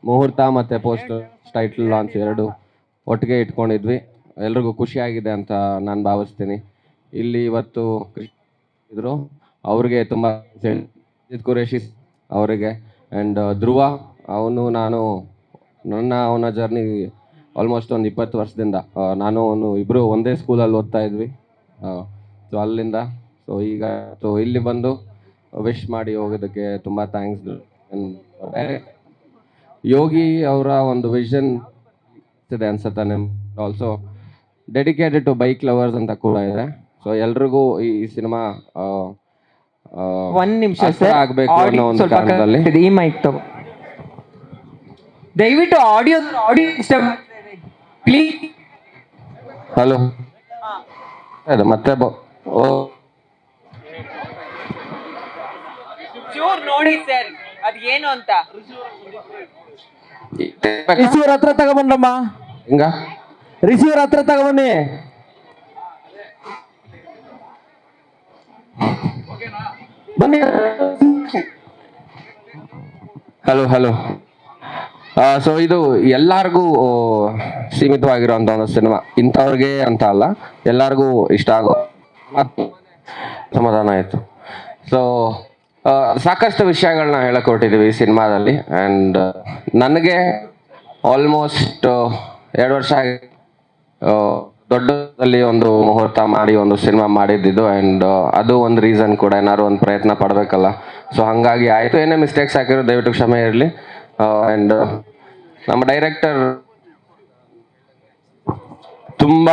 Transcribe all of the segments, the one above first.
ಮುಹೂರ್ತ ಮತ್ತು post title launch ಎರಡು ಒಟ್ಟಿಗೆ ಇಟ್ಕೊಂಡಿದ್ವಿ. ಎಲ್ರಿಗೂ ಖುಷಿಯಾಗಿದೆ ಅಂತ ನಾನು ಭಾವಿಸ್ತೀನಿ. ಇಲ್ಲಿ ಇವತ್ತು ಇದ್ರು ಅವ್ರಿಗೆ ತುಂಬ ಅಜಿತ್ ಕುರೇಶಿ ಅವರಿಗೆ ಆ್ಯಂಡ್ ಧ್ರುವ, ಅವನ ಜರ್ನಿ ಆಲ್ಮೋಸ್ಟ್ ಒಂದು 20 ವರ್ಷದಿಂದ ನಾನು ಅವನು ಇಬ್ಬರು ಒಂದೇ ಸ್ಕೂಲಲ್ಲಿ ಓದ್ತಾ ಇದ್ವಿ. ಸೊ ಅಲ್ಲಿಂದ ಈಗ ಇಲ್ಲಿ ಬಂದು ವಿಶ್ ಮಾಡಿ ಹೋಗೋದಕ್ಕೆ ತುಂಬ ಥ್ಯಾಂಕ್ಸ್. ಯೋಗಿ ಅವರ ಒಂದು ವಿಷನ್ ಇದೆ ಅನ್ಸುತ್ತೆ ನಿಮ್ಗೆ. Also dedicated to bike lovers ಅಂತ ಕೂಡ ಇದೆ. ಸೊ ಎಲ್ರಿಗೂ ಈ ಸಿನಿಮಾ ಒಂದು ನಿಮಿಷ ಆಗಬೇಕು ಅನ್ನೋ ಒಂದು ಕಾರಣದಲ್ಲಿ ಈ ಮೈಕ್ ತಗೋ, ದಯವಿಟ್ಟು ಆಡಿಯೋ ಪ್ಲೀಸ್. ಹಲೋ, ಮತ್ತೆ ಚೂರ್ ನೋಡಿ ಸರ್ ಅದ್ ಏನು ಅಂತ. ರಿಸೀವರ್ ಹತ್ರ ತಗೊಂಡ್ರಮ್ಮ, ಹಿಂಗ ರಿಸೀವರ್ ಹತ್ರ ತಗೊಂಬನ್ನಿ. ಬನ್ನಿ. ಹಲೋ. ಸೊ ಇದು ಎಲ್ಲರಿಗೂ ಸೀಮಿತವಾಗಿರುವಂಥ ಒಂದು ಸಿನಿಮಾ, ಇಂಥವ್ರಿಗೆ ಅಂತ ಅಲ್ಲ, ಎಲ್ಲರಿಗೂ ಇಷ್ಟ ಆಗೋ ಸಮಾಧಾನ ಆಯಿತು. ಸೊ ಸಾಕಷ್ಟು ವಿಷಯಗಳನ್ನ ಹೇಳಕ್ಕೆ ಹೊರಟಿದ್ದೀವಿ ಈ ಸಿನಿಮಾದಲ್ಲಿ. ಆ್ಯಂಡ್ ನನಗೆ ಆಲ್ಮೋಸ್ಟ್ 2 ವರ್ಷ ದೊಡ್ಡದಲ್ಲಿ ಒಂದು ಮುಹೂರ್ತ ಮಾಡಿ ಒಂದು ಸಿನಿಮಾ ಮಾಡಿದ್ದು. ಆ್ಯಂಡ್ ಅದು ಒಂದು ರೀಸನ್ ಕೂಡ, ಏನಾದ್ರು ಒಂದು ಪ್ರಯತ್ನ ಪಡಬೇಕಲ್ಲ. ಸೊ ಹಾಗಾಗಿ ಆಯಿತು, ಏನೇ ಮಿಸ್ಟೇಕ್ಸ್ ಹಾಕಿರೋ ದಯವಿಟ್ಟು ಕ್ಷಮೆ ಇರಲಿ. ಆ್ಯಂಡ್ ನಮ್ಮ ಡೈರೆಕ್ಟರ್ ತುಂಬ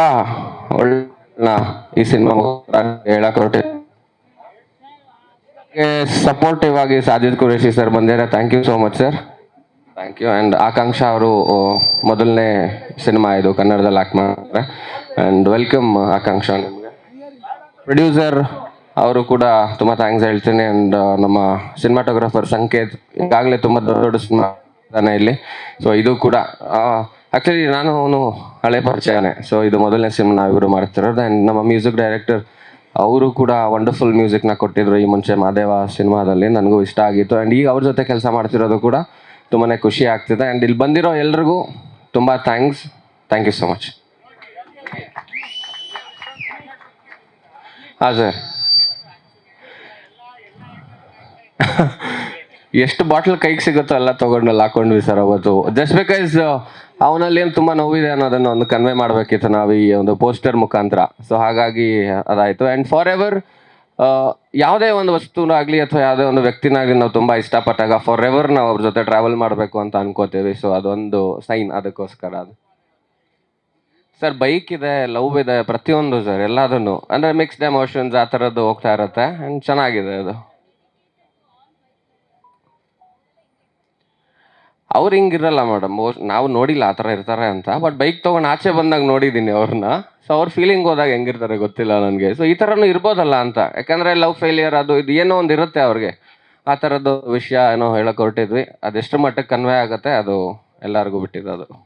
ಒಳ್ಳೆ ಈ ಸಿನಿಮಾ ಹೇಳಕ್ಕೆ ಹೊರಟಿ ಸಪೋರ್ಟಿವ್ ಆಗಿ ಅಜಿತ್ ಕುರೇಶಿ ಸರ್ ಬಂದಿದ್ದಾರೆ. Thank you so much sir, thank you. And Akanksha ಅವರು ಮೊದಲನೇ ಸಿನಿಮಾ ಇದು ಕನ್ನಡದಲ್ಲಿ ಆ್ಯಕ್ಟ್ ಮಾಡ್ತಾರೆ. ಆ್ಯಂಡ್ ವೆಲ್ಕಮ್ ಆಕಾಂಕ್ಷ ನಿಮಗೆ. ಪ್ರೊಡ್ಯೂಸರ್ ಅವರು ಕೂಡ ತುಂಬ ಥ್ಯಾಂಕ್ಸ್ ಹೇಳ್ತೀನಿ. ಆ್ಯಂಡ್ ನಮ್ಮ ಸಿನಿಮಾಟೋಗ್ರಾಫರ್ ಸಂಕೇತ್ ಈಗಾಗಲೇ ತುಂಬ ದೊಡ್ಡ ಸಿನಿಮಾ ಇದ್ದಾನೆ ಇಲ್ಲಿ. ಸೊ ಇದು ಕೂಡ ಆ್ಯಕ್ಚುಲಿ ನಾನು ಅವನು ಹಳೆ ಪರಿಚಯನೇ. ಸೊ ಇದು ಮೊದಲನೇ ಸಿನಿಮಾ ನಾವಿಬ್ಬರು ಮಾಡ್ತಿರೋದು. ಆ್ಯಂಡ್ ನಮ್ಮ ಮ್ಯೂಸಿಕ್ ಡೈರೆಕ್ಟರ್ ಅವರು ಕೂಡ ವಂಡರ್ಫುಲ್ ಮ್ಯೂಸಿಕ್ನ ಕೊಟ್ಟಿದ್ರು ಈ ಮುಂಚೆ ಮಾದೇವ ಸಿನಿಮಾದಲ್ಲಿ, ನನಗೂ ಇಷ್ಟ ಆಗಿತ್ತು. ಆ್ಯಂಡ್ ಈಗ ಅವ್ರ ಜೊತೆ ಕೆಲಸ ಮಾಡ್ತಿರೋದು ಕೂಡ ತುಂಬಾ ಖುಷಿ ಆಗ್ತಿದೆ. ಆ್ಯಂಡ್ ಇಲ್ಲಿ ಬಂದಿರೋ ಎಲ್ರಿಗೂ ತುಂಬ ಥ್ಯಾಂಕ್ ಯು ಸೊ ಮಚ್. ಹಾಂ ಸರ್, ಎಷ್ಟು ಬಾಟ್ಲ್ ಕೈಗೆ ಸಿಗುತ್ತೋ ಎಲ್ಲ ತೊಗೊಂಡಲ್ಲಿ ಹಾಕೊಂಡ್ವಿ ಸರ್ ಅವತ್ತು. ಜಸ್ಟ್ ಬಿಕಾಸ್ ಅವನಲ್ಲಿ ಏನು ತುಂಬ ನೋವಿದೆ ಅನ್ನೋದನ್ನು ಒಂದು ಕನ್ವೆ ಮಾಡಬೇಕಿತ್ತು ನಾವು ಈ ಒಂದು ಪೋಸ್ಟರ್ ಮುಖಾಂತರ. ಸೊ ಹಾಗಾಗಿ ಅದಾಯಿತು. ಆ್ಯಂಡ್ ಫಾರ್ ಎವರ್ ಯಾವುದೇ ಒಂದು ವಸ್ತುನಾಗಲಿ ಅಥವಾ ಯಾವುದೇ ಒಂದು ವ್ಯಕ್ತಿನಾಗಲಿ ನಾವು ತುಂಬ ಇಷ್ಟಪಟ್ಟಾಗ ಫಾರ್ ಎವರ್ ನಾವು ಅವ್ರ ಜೊತೆ ಟ್ರಾವೆಲ್ ಮಾಡಬೇಕು ಅಂತ ಅನ್ಕೋತೀವಿ. ಸೊ ಅದೊಂದು ಸೈನ್, ಅದಕ್ಕೋಸ್ಕರ ಅದು ಸರ್. ಬೈಕ್ ಇದೆ, ಲವ್ ಇದೆ, ಪ್ರತಿಯೊಂದು ಸರ್, ಎಲ್ಲದನ್ನು ಅಂದರೆ ಮಿಕ್ಸ್ಡ್ ಎಮೋಷನ್ಸ್ ಆ ಥರದ್ದು ಹೋಗ್ತಾ ಇರುತ್ತೆ. ಆ್ಯಂಡ್ ಚೆನ್ನಾಗಿದೆ ಅದು. ಅವ್ರು ಹಿಂಗಿರಲ್ಲ ಮೇಡಮ್, ನಾವು ನೋಡಿಲ್ಲ ಆ ಥರ ಇರ್ತಾರೆ ಅಂತ. ಬಟ್ ಬೈಕ್ ತೊಗೊಂಡು ಆಚೆ ಬಂದಾಗ ನೋಡಿದ್ದೀನಿ ಅವ್ರನ್ನ. ಸೊ ಅವ್ರ ಫೀಲಿಂಗ್ ಹೋದಾಗ ಹೆಂಗಿರ್ತಾರೆ ಗೊತ್ತಿಲ್ಲ ನನಗೆ. ಸೊ ಈ ಥರನೂ ಇರ್ಬೋದಲ್ಲ ಅಂತ, ಯಾಕಂದರೆ ಲವ್ ಫೇಲಿಯರ್ ಅದು ಇದು ಏನೋ ಒಂದು ಇರುತ್ತೆ ಅವ್ರಿಗೆ. ಆ ಥರದ್ದು ವಿಷಯ ಏನೋ ಹೇಳಕ್ಕೆ ಹೊರಟಿದ್ವಿ. ಅದೆಷ್ಟು ಮಟ್ಟಕ್ಕೆ ಕನ್ವೆ ಆಗುತ್ತೆ ಅದು ಎಲ್ಲರಿಗೂ ಬಿಟ್ಟಿದ್ದು.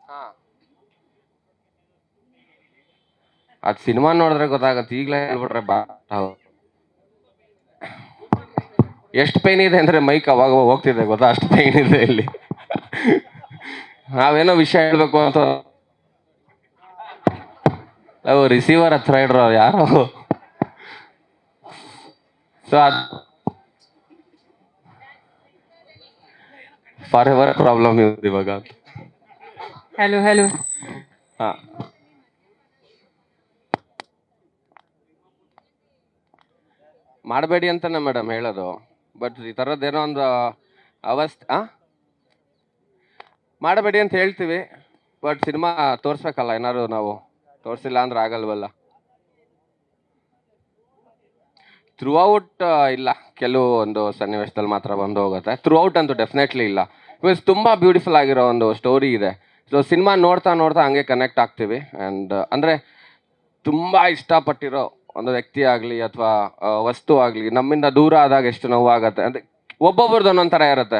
ಹಾಂ, ಅದು ಸಿನಿಮಾ ನೋಡಿದ್ರೆ ಗೊತ್ತಾಗತ್ತೆ, ಈಗಲೇ ಹೇಳ್ಬಿಟ್ರೆ ಎಷ್ಟು ಪೈನ್ ಇದೆ ಅಂದರೆ ಮೈಕ್ ಅವಾಗ ಹೋಗ್ತಿದೆ ಗೊತ್ತಾ, ಅಷ್ಟು ಪೈನ್ ಇದೆ ಇಲ್ಲಿ. ನಾವೇನೋ ವಿಷಯ ಹೇಳ್ಬೇಕು ಅಂತ ರಿಸೀವರ್ ಹತ್ರ ಇಡ್ರೋ ಯಾರು. ಸೊ ಅದು ಫಾರ್ ಎವರ್ ಪ್ರಾಬ್ಲಮ್ ಇವಾಗ. ಹಲೋ. ಹಾಂ, ಮಾಡಬೇಡಿ ಅಂತಾನೆ ಮೇಡಮ್ ಹೇಳೋದು. ಬಟ್ ಈ ಥರದ್ದೇನೋ ಒಂದು ಮಾಡಬೇಡಿ ಅಂತ ಹೇಳ್ತೀವಿ. ಬಟ್ ಸಿನಿಮಾ ತೋರಿಸ್ಬೇಕಲ್ಲ, ಏನಾದ್ರು ನಾವು ತೋರಿಸಿಲ್ಲ ಅಂದ್ರೆ ಆಗಲ್ವಲ್ಲ. ಥ್ರೂ ಔಟ್ ಇಲ್ಲ, ಕೆಲವೊಂದು ಸನ್ನಿವೇಶದಲ್ಲಿ ಮಾತ್ರ ಬಂದು ಹೋಗುತ್ತೆ. ಥ್ರೂ ಔಟ್ ಅಂತೂ ಡೆಫಿನೆಟ್ಲಿ ಇಲ್ಲ. ಬಿಕಾಸ್ ತುಂಬ ಬ್ಯೂಟಿಫುಲ್ ಆಗಿರೋ ಒಂದು ಸ್ಟೋರಿ ಇದೆ. ಸೊ ಸಿನಿಮಾ ನೋಡ್ತಾ ಹಂಗೆ ಕನೆಕ್ಟ್ ಆಗ್ತೀವಿ. ಆ್ಯಂಡ್ ಅಂದರೆ ತುಂಬ ಇಷ್ಟಪಟ್ಟಿರೋ ಒಂದು ವ್ಯಕ್ತಿ ಆಗಲಿ ಅಥವಾ ವಸ್ತು ಆಗಲಿ ನಮ್ಮಿಂದ ದೂರ ಆದಾಗ ಎಷ್ಟು ನೋವಾಗತ್ತೆ. ಅಂದರೆ ಒಬ್ಬೊಬ್ರದ್ದು ಒಂದೊಂದು ಥರ ಇರುತ್ತೆ.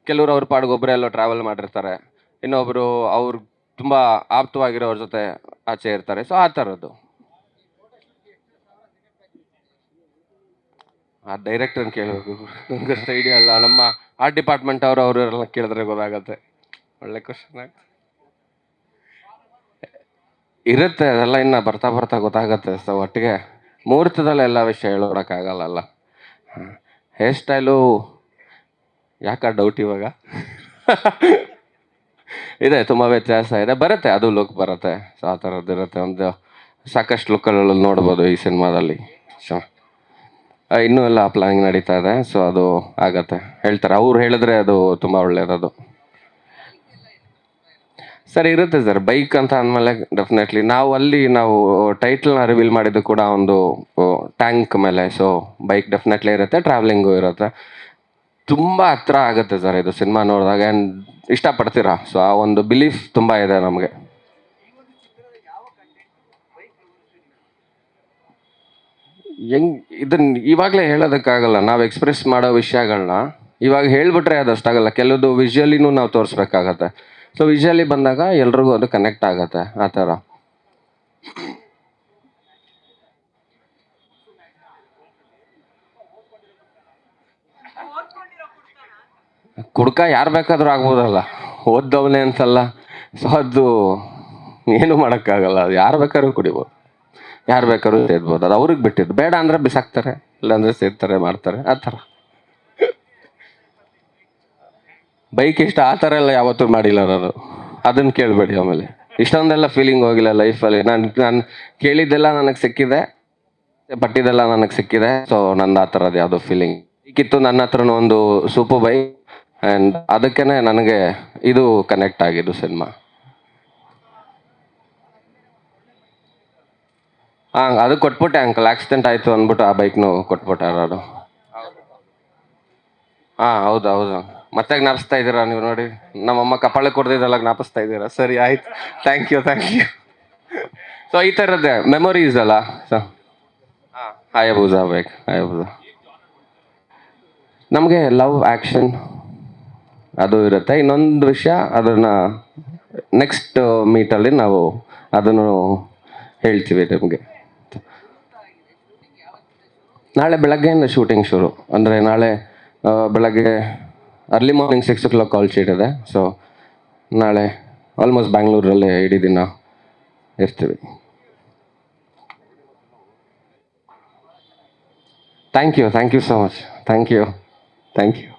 ಕೆಲವರು ಅವ್ರ ಪಾಡಿಗೆ ಒಬ್ಬರೆಲ್ಲೋ ಟ್ರಾವೆಲ್ ಮಾಡಿರ್ತಾರೆ, ಇನ್ನೊಬ್ಬರು ಅವ್ರು ತುಂಬ ಆಪ್ತವಾಗಿರೋವ್ರ ಜೊತೆ ಆಚೆ ಇರ್ತಾರೆ. ಸೊ ಆ ಥರದ್ದು ಆ ಡೈರೆಕ್ಟರ್ನ ಕೇಳಬೇಕು, ನನಗಷ್ಟು ಐಡಿಯಾ ಇಲ್ಲ. ನಮ್ಮ ಆರ್ಟ್ ಡಿಪಾರ್ಟ್ಮೆಂಟ್ ಅವರೆಲ್ಲ ಕೇಳಿದ್ರೆ ಗೊತ್ತಾಗತ್ತೆ. ಒಳ್ಳೆ ಕ್ವಶನ್ ಆಗಿ ಇರುತ್ತೆ, ಅದೆಲ್ಲ ಇನ್ನು ಬರ್ತಾ ಬರ್ತಾ ಗೊತ್ತಾಗತ್ತೆ. ಸೊ ಒಟ್ಟಿಗೆ ಮುಹೂರ್ತದಲ್ಲಿ ಎಲ್ಲ ವಿಷಯ ಹೇಳೋಕ್ಕಾಗಲ್ಲ. ಹೇರ್ ಸ್ಟೈಲು ಯಾಕೆ ಡೌಟ್ ಇವಾಗ? ಇದೆ, ತುಂಬ ವ್ಯತ್ಯಾಸ ಇದೆ, ಬರುತ್ತೆ, ಅದು ಲುಕ್ ಬರುತ್ತೆ. ಸೊ ಆ ಥರದ್ದು ಇರುತ್ತೆ. ಒಂದು ಸಾಕಷ್ಟು ಲುಕ್ಗಳಲ್ಲಿ ನೋಡ್ಬೋದು ಈ ಸಿನಿಮಾದಲ್ಲಿ. ಸೊ ಇನ್ನೂ ಎಲ್ಲ ಪ್ಲಾನಿಂಗ್ ನಡೀತಾ ಇದೆ. ಸೊ ಅದು ಆಗತ್ತೆ, ಹೇಳ್ತಾರೆ. ಅವ್ರು ಹೇಳಿದ್ರೆ ಅದು ತುಂಬ ಒಳ್ಳೆಯದದು. ಸರ್ ಇರುತ್ತೆ ಸರ್, ಬೈಕ್ ಅಂತ ಅಂದಮೇಲೆ ಡೆಫಿನೆಟ್ಲಿ ನಾವು ಟೈಟಲ್ನ ರಿವೀಲ್ ಮಾಡಿದ್ದು ಕೂಡ ಒಂದು ಟ್ಯಾಂಕ್ ಮೇಲೆ. ಸೊ ಬೈಕ್ ಡೆಫಿನೆಟ್ಲಿ ಇರುತ್ತೆ, ಟ್ರಾವೆಲಿಂಗು ಇರುತ್ತೆ. ತುಂಬ ಹತ್ರ ಆಗುತ್ತೆ ಸರ್ ಇದು ಸಿನಿಮಾ ನೋಡಿದಾಗ, ಆ್ಯಂಡ್ ಇಷ್ಟಪಡ್ತೀರಾ. ಸೊ ಆ ಒಂದು ಬಿಲೀಫ್ ತುಂಬ ಇದೆ ನಮಗೆ. ಇದನ್ನ ಇವಾಗಲೇ ಹೇಳೋದಕ್ಕಾಗಲ್ಲ. ನಾವು ಎಕ್ಸ್ಪ್ರೆಸ್ ಮಾಡೋ ವಿಷಯಗಳನ್ನ ಇವಾಗ ಹೇಳ್ಬಿಟ್ರೆ ಅದಷ್ಟಾಗಲ್ಲ. ಕೆಲವುದು ವಿಜುವಲಿನೂ ನಾವು ತೋರಿಸ್ಬೇಕಾಗತ್ತೆ. ಸೊ ವಿಜುವಲಿ ಬಂದಾಗ ಎಲ್ರಿಗೂ ಅದು ಕನೆಕ್ಟ್ ಆಗತ್ತೆ, ಆ ಥರ. ಕುಡ್ಕ ಯಾರು ಬೇಕಾದ್ರೂ ಆಗ್ಬೋದಲ್ಲ, ಓದ್ದವನೇ ಅಂತಲ್ಲ. ಸೊ ಅದು ಏನು ಮಾಡೋಕ್ಕಾಗಲ್ಲ. ಅದು ಯಾರು ಬೇಕಾದ್ರೂ ಕುಡಿಬೋದು, ಯಾರು ಬೇಕಾದ್ರೂ ಸೇರ್ಬೋದು. ಅದು ಅವ್ರಿಗೆ ಬಿಟ್ಟಿದ್ದು. ಬೇಡ ಅಂದರೆ ಬಿಸಾಕ್ತಾರೆ, ಇಲ್ಲಾಂದರೆ ಸೇರ್ತಾರೆ, ಮಾಡ್ತಾರೆ, ಆ ಥರ. ಬೈಕ್ ಇಷ್ಟ ಆ ಥರ ಎಲ್ಲ ಯಾವತ್ತೂ ಮಾಡಿಲ್ಲ ನಾನು. ಅದನ್ನು ಕೇಳಬೇಡಿ. ಆಮೇಲೆ ಇಷ್ಟೊಂದೆಲ್ಲ ಫೀಲಿಂಗ್ ಹೋಗಿಲ್ಲ ಲೈಫಲ್ಲಿ. ನಾನು ಕೇಳಿದ್ದೆಲ್ಲ ನನಗೆ ಸಿಕ್ಕಿದೆ, ಪಟ್ಟಿದ್ದೆಲ್ಲ ನನಗೆ ಸಿಕ್ಕಿದೆ. ಸೊ ನಂದು ಆ ಥರದ್ದು ಯಾವುದೋ ಫೀಲಿಂಗ್ ಈಗಿತ್ತು. ನನ್ನ ಹತ್ರನೂ ಒಂದು ಸೂಪರ್ ಬೈಕ್, ಆ್ಯಂಡ್ ಅದಕ್ಕೇ ನನಗೆ ಇದು ಕನೆಕ್ಟ್ ಆಗಿದ್ದು ಸಿನಿಮಾ. ಅದು ಕೊಟ್ಬಿಟ್ಟೆ ಅಂಕಲ್. ಆಕ್ಸಿಡೆಂಟ್ ಆಯಿತು ಅಂದ್ಬಿಟ್ಟು ಆ ಬೈಕ್ನು ಕೊಟ್ಬಿಟ್ಟೆ ಯಾರು. ಹೌದು. ಮತ್ತೆ ಜ್ಞಾಪಿಸ್ತಾ ಇದ್ದೀರಾ ನೀವು ನೋಡಿ. ನಮ್ಮಮ್ಮ ಕಪಾಳಕ್ಕೆ ಕೊಡ್ದಿದ್ದೆಲ್ಲ ಜ್ಞಾಪಿಸ್ತಾ ಇದ್ದೀರಾ. ಸರಿ, ಆಯ್ತು. Thank you. ಸೊ ಈ ಥರದ್ದೇ ಮೆಮೊರೀಸ್ ಅಲ್ಲ. So Hayabusa bike, Hayabusa. ನಮಗೆ ಲವ್ ಆ್ಯಕ್ಷನ್ ಅದು ಇರುತ್ತೆ. ಇನ್ನೊಂದು ವಿಷಯ, ಅದನ್ನು ನೆಕ್ಸ್ಟ್ ಮೀಟಲ್ಲಿ ನಾವು ಅದನ್ನು ಹೇಳ್ತೀವಿ ನಿಮಗೆ. ನಾಳೆ ಬೆಳಗ್ಗೆಯಿಂದ ಶೂಟಿಂಗ್ ಶುರು. ಅಂದರೆ ನಾಳೆ ಬೆಳಗ್ಗೆ early morning 6 o'clock call sheet ಇದೆ. ಸೊ ನಾಳೆ ಆಲ್ಮೋಸ್ಟ್ ಬ್ಯಾಂಗ್ಳೂರಲ್ಲೇ ಇಡೀ ದಿನ ಇರ್ತೀವಿ. Thank you so much. Thank you.